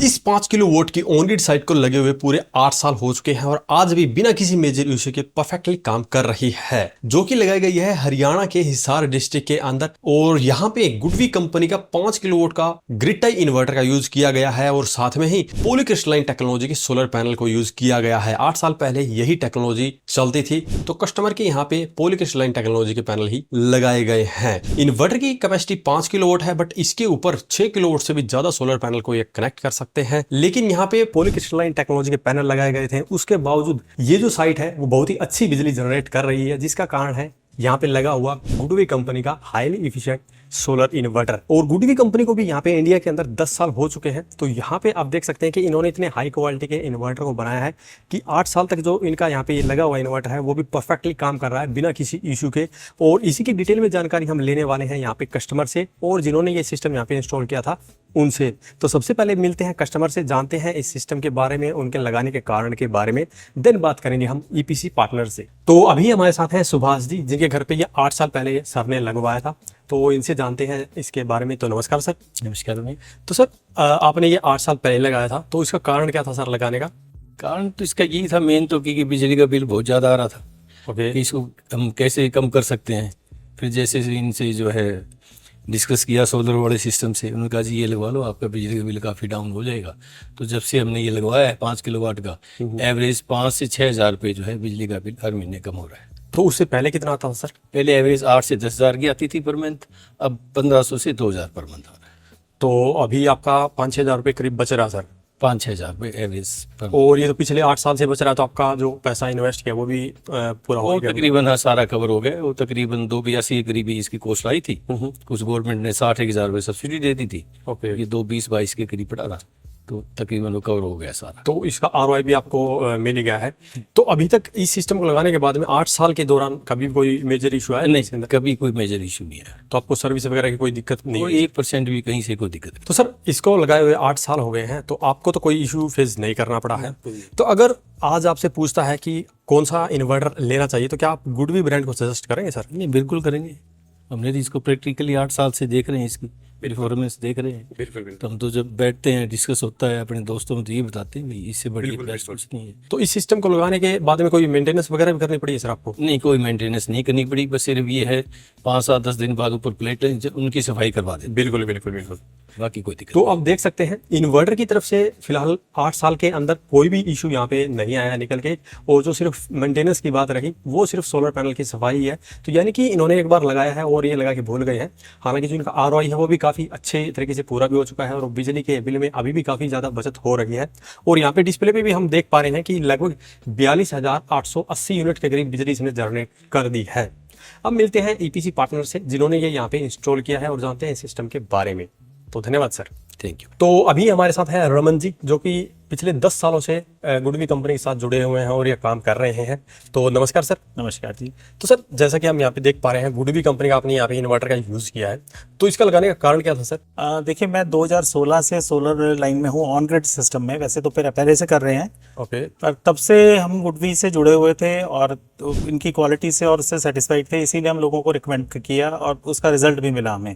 इस 5 kilo vote की on grid site को लगे हुए पूरे 8 साल हो चुके हैं और आज भी बिना किसी मेजर इश्यू के परफेक्टली काम कर रही है, जो कि लगाई गई है हरियाणा के हिसार डिस्ट्रिक्ट के अंदर। और यहाँ पे गुडवी कंपनी का 5 किलो वोट का ग्रिड टाई इन्वर्टर का यूज किया गया है और साथ में ही पॉलीक्रिस्टलाइन टेक्नोलॉजी के सोलर पैनल को यूज किया गया है। 8 साल पहले यही टेक्नोलॉजी चलती थी, तो कस्टमर के यहाँ पे पॉलीक्रिस्टलाइन टेक्नोलॉजी के पैनल ही लगाए गए हैं। इन्वर्टर की कैपेसिटी 5 किलो वोट है, बट इसके ऊपर 6 किलो वोट से भी ज्यादा सोलर पैनल को ये कनेक्ट कर सकते हैं। लेकिन यहाँ पे पॉलीक्रिस्टलाइन टेक्नोलॉजी के पैनल लगाए गए थे, उसके बावजूद ये जो साइट है वो बहुत ही अच्छी बिजली जनरेट कर रही है, जिसका कारण है यहाँ पे लगा हुआ गुडवी कंपनी का हाईली इफिशिएंट सोलर इन्वर्टर। और गुडवी कंपनी को भी यहाँ पे इंडिया के अंदर 10 साल हो चुके हैं। तो यहाँ पे आप देख सकते हैं कि इन्होंने इतने हाई क्वालिटी के इन्वर्टर को बनाया है कि 8 साल तक जो इनका यहाँ पे लगा हुआ इन्वर्टर है वो भी परफेक्टली काम कर रहा है बिना किसी इशू के। और इसी की डिटेल में जानकारी हम लेने वाले हैं यहाँ पे कस्टमर से और जिन्होंने ये सिस्टम यहाँ पे इंस्टॉल किया था उनसे। तो सबसे पहले मिलते हैं कस्टमर से, जानते हैं इस सिस्टम के बारे में, उनके लगाने के कारण के बारे में, देन बात करेंगे हम ईपीसी पार्टनर से। तो अभी हमारे साथ हैं सुभाष जी, जिनके घर पे ये 8 साल पहले सर ने लगवाया था, तो इनसे जानते हैं इसके बारे में। तो नमस्कार सर। नमस्कार भाई। तो सर आपने ये 8 साल पहले लगाया था, तो इसका कारण क्या था सर लगाने का? कारण तो इसका यही था मेन, तो कि बिजली का बिल बहुत ज़्यादा आ रहा था। ओके। कि इसको हम कैसे कम कर सकते हैं। फिर जैसे इनसे जो है डिस्कस किया सोलर वाले सिस्टम से, उन्होंने कहा जी ये लगवा लो, आपका बिजली का बिल काफ़ी डाउन हो जाएगा। तो जब से हमने ये लगवाया है 5 किलोवाट का, एवरेज 5 से 6 हज़ार रुपये जो है बिजली का बिल हर महीने कम हो रहा है। तो उससे पहले कितना आता था सर? पहले एवरेज 8 से 10 हज़ार की आती थी पर मंथ, अब 1500 से 2000 पर मंथ आ रहा है। तो अभी आपका 5-6 हज़ार रुपये करीब बच रहा सर? 5-6 हज़ार रुपये एवरेज पर। और ये तो पिछले 8 साल से बच रहा है, तो आपका जो पैसा इन्वेस्ट किया वो भी पूरा हो गया? तकरीबन हाँ सारा कवर हो गया। वो तकरीबन 282 के करीब ही इसकी कॉस्ट आई थी। कुछ गवर्नमेंट ने 60,000 रुपये सब्सिडी दे दी थी। ओके। ये 220-22 के करीब पड़ा रहा, तो तकरीबन वो कवर हो गया सारा। तो इसका आरओआई भी आपको मिल गया है। तो अभी तक इस सिस्टम को लगाने के बाद में 8 साल के दौरान कभी कोई मेजर इशू आया? नहीं, कभी कोई मेजर इशू नहीं है। तो आपको सर्विस वगैरह की कोई दिक्कत नहीं? कोई 1% भी कहीं से कोई दिक्कत नहीं। तो सर इसको लगाए हुए 8 साल हो गए हैं, तो आपको तो कोई इशू फेस नहीं करना पड़ा है। तो अगर आज आपसे पूछता है कि कौन सा इन्वर्टर लेना चाहिए, तो क्या आप गुडवी ब्रांड को सजेस्ट करेंगे सर? नहीं, बिल्कुल करेंगे। हमने तो इसको प्रैक्टिकली 8 साल से देख रहे हैं, इसकी परफॉर्मेंस देख रहे हैं। बिल्कुल। तो हम तो जब बैठते हैं डिस्कस होता है अपने दोस्तों में, तो ये बताते हैं भाई इससे बड़ी बेस्ट कुछ नहीं है। तो इस सिस्टम को लगाने के बाद में कोई मेंटेनेंस वगैरह भी करनी पड़ी है सर आपको? नहीं, कोई मेंटेनेंस नहीं करनी पड़ी, बस सिर्फ ये है 5-7-10 दिन बाद ऊपर प्लेटें उनकी सफाई करवा दें। बिल्कुल बिल्कुल बिल्कुल। बाकी कोई दिक्कत तो आप देख सकते हैं इन्वर्टर की तरफ से फिलहाल 8 साल के अंदर कोई भी इशू यहाँ पे नहीं आया निकल के। और जो सिर्फ मेंटेनेंस की बात रही वो सिर्फ सोलर पैनल की सफाई है। तो यानी कि इन्होंने एक बार लगाया है और ये लगा के भूल गए हैं। हालांकि जो इनका आरओआई है वो भी काफ़ी अच्छे तरीके से पूरा भी हो चुका है और बिजली के बिल में अभी भी काफ़ी ज़्यादा बचत हो रही है। और यहाँ पे डिस्प्ले पे भी हम देख पा रहे हैं कि लगभग 42,880 यूनिट के करीब बिजली इसने जनरेट कर दी है। अब मिलते हैं ईपीसी पार्टनर से, जिन्होंने ये यहाँ पे इंस्टॉल किया है, और जानते हैं इस सिस्टम के बारे में। तो धन्यवाद सर। Thank you. तो अभी हमारे साथ है रमन जी, जो कि पिछले 10 सालों से गुडवी कंपनी के साथ जुड़े हुए हैं और ये काम कर रहे हैं। तो नमस्कार सर। नमस्कार जी। तो सर जैसा कि हम यहाँ पे देख पा रहे हैं गुडवी कंपनी का आपने यहाँ पे इन्वर्टर का यूज़ किया है, तो इसका लगाने का कारण क्या था सर? देखिए, मैं 2016 से सोलर लाइन में हूँ, ऑन ग्रिड सिस्टम में। वैसे तो फिर पहले से कर रहे हैं, ओके। पर तब से हम गुडवी से जुड़े हुए थे और इनकी क्वालिटी से और उससे सेटिस्फाइड थे, इसीलिए हम लोगों को रिकमेंड किया और उसका रिजल्ट भी मिला हमें।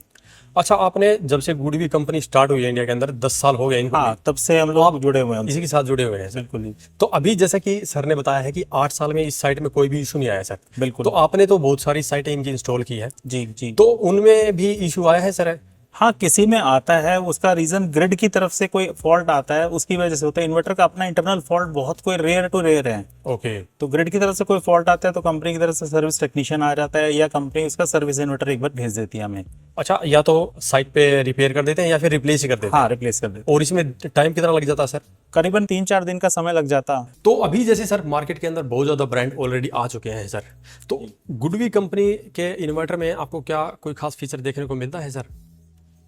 अच्छा, आपने जब से गुडवी कंपनी स्टार्ट हुई है इंडिया के अंदर 10 साल हो गए इनको? हाँ, तब से हम लोग जुड़े हुए हैं, इसी के साथ जुड़े हुए हैं। बिल्कुल ही। तो अभी जैसा कि सर ने बताया है कि 8 साल में इस साइट में कोई भी इशू नहीं आया सर। बिल्कुल। तो आपने तो बहुत सारी साइटें इनकी इंस्टॉल की है जी जी। तो उनमें भी इशू आया है सर? हाँ, किसी में आता है, उसका रीजन ग्रिड की तरफ से कोई फॉल्ट आता है, उसकी वजह से होता है। इन्वर्टर का अपना इंटरनल फॉल्ट बहुत कोई रेयर टू रेयर है। ओके। तो ग्रिड की तरफ से कोई फॉल्ट आता है तो कंपनी की तरफ से सर्विस टेक्नीशियन आ जाता है, या कंपनी उसका सर्विस इन्वर्टर एक बार भेज देती है हमें। अच्छा, या तो साइट पे रिपेयर कर देते हैं या फिर रिप्लेस ही कर देते हैं? हाँ, रिप्लेस कर देते हैं। और इसमें टाइम कितना लग जाता है सर? करीबन 3-4 दिन का समय लग जाता। तो अभी जैसे सर मार्केट के अंदर बहुत ज़्यादा ब्रांड ऑलरेडी आ चुके हैं सर, तो गुडवी कंपनी के इन्वर्टर में आपको क्या कोई खास फीचर देखने को मिलता है सर?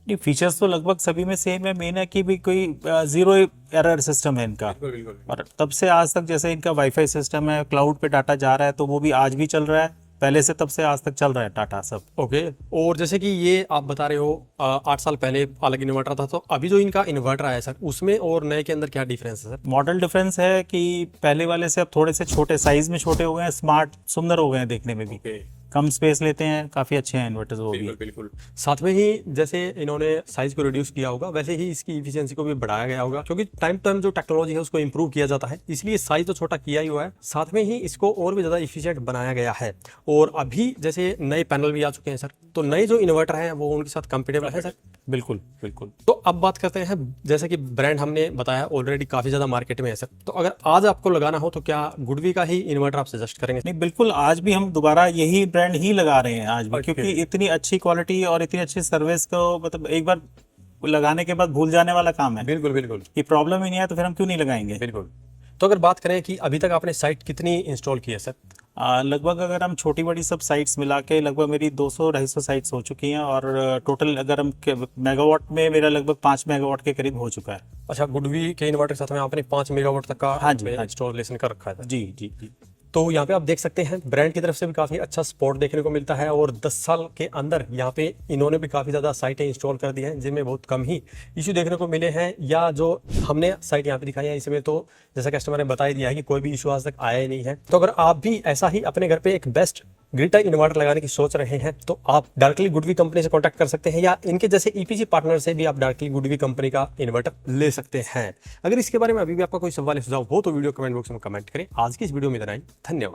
ये फीचर्स तो लगभग सभी में सेम है। मेन है कि भी कोई जीरो एरर सिस्टम है इनका। और तब से आज तक जैसे इनका वाईफाई सिस्टम है, क्लाउड पे डाटा जा रहा है, तो वो भी आज भी चल रहा है। पहले से तब से आज तक चल रहा है टाटा सब। ओके। और जैसे कि ये आप बता रहे हो 8 साल पहले अलग इन्वर्टर था, तो अभी जो इनका इन्वर्टर आया है सर, उसमें और नए के अंदर क्या डिफरेंस है सर? मॉडल डिफरेंस है कि पहले वाले से अब थोड़े से छोटे साइज में छोटे हो गए हैं, स्मार्ट सुंदर हो गए हैं देखने में भी। कम स्पेस लेते हैं, काफ़ी अच्छे हैं इन्वर्टर्स वो भी। बिल्कुल। साथ में ही जैसे इन्होंने साइज को रिड्यूस किया होगा, वैसे ही इसकी इफिशियंसी को भी बढ़ाया गया होगा, क्योंकि टाइम टू टाइम जो टेक्नोलॉजी है उसको इंप्रूव किया जाता है, इसलिए साइज तो छोटा किया ही हुआ है, साथ में ही इसको और भी ज़्यादा इफिशियंट बनाया गया है। और अभी जैसे नए पैनल भी आ चुके हैं सर, तो नए जो इन्वर्टर हैं वो उनके साथ कंपेटेबल है सर। बिल्कुल बिल्कुल। तो अब बात करते हैं, जैसे कि ब्रांड हमने बताया ऑलरेडी काफ़ी ज़्यादा मार्केट में है सर, तो अगर आज आपको लगाना हो तो क्या गुडवी का ही इन्वर्टर आप सजेस्ट करेंगे? नहीं, बिल्कुल, आज भी हम दोबारा यही ब्रांड ही लगा रहे हैं आज भी, क्योंकि इतनी अच्छी क्वालिटी और इतनी अच्छी सर्विस को मतलब एक बार लगाने के बाद भूल जाने वाला काम है। बिल्कुल बिल्कुल कि प्रॉब्लम ही नहीं है तो फिर हम क्यों नहीं लगाएंगे। बिल्कुल। तो अगर बात करें कि अभी तक आपने साइट कितनी इंस्टॉल की है सर? लगभग अगर हम छोटी बड़ी सब साइट्स मिला के लगभग मेरी 200-250 साइट्स हो चुकी हैं, और टोटल अगर हम मेगावाट में मेरा लगभग 5 मेगावाट के करीब हो चुका है। अच्छा, गुडवी के इन्वर्टर के साथ में आपने 5 मेगावाट तक का हाँ जी, इंस्टॉलेशन कर रखा है। जी जी जी। तो यहाँ पे आप देख सकते हैं ब्रांड की तरफ से भी काफ़ी अच्छा सपोर्ट देखने को मिलता है, और 10 साल के अंदर यहाँ पे इन्होंने भी काफ़ी ज़्यादा साइटें इंस्टॉल कर दी हैं, जिनमें बहुत कम ही इशू देखने को मिले हैं, या जो हमने साइट यहाँ पे दिखाई है इसमें तो जैसा कस्टमर ने बता ही दिया है कि कोई भी इशू आज तक आया ही नहीं है। तो अगर आप भी ऐसा ही अपने घर पे एक बेस्ट ग्रिड टाइप इन्वर्टर लगाने की सोच रहे हैं तो आप डायरेक्टली गुडवी कंपनी से कांटेक्ट कर सकते हैं, या इनके जैसे ईपीसी पार्टनर से भी आप डायरेक्टली गुडवी कंपनी का इन्वर्टर ले सकते हैं। अगर इसके बारे में अभी भी आपका कोई सवाल या सुझाव हो तो वीडियो कमेंट बॉक्स में कमेंट करें। आज की इस वीडियो में इतना ही, धन्यवाद।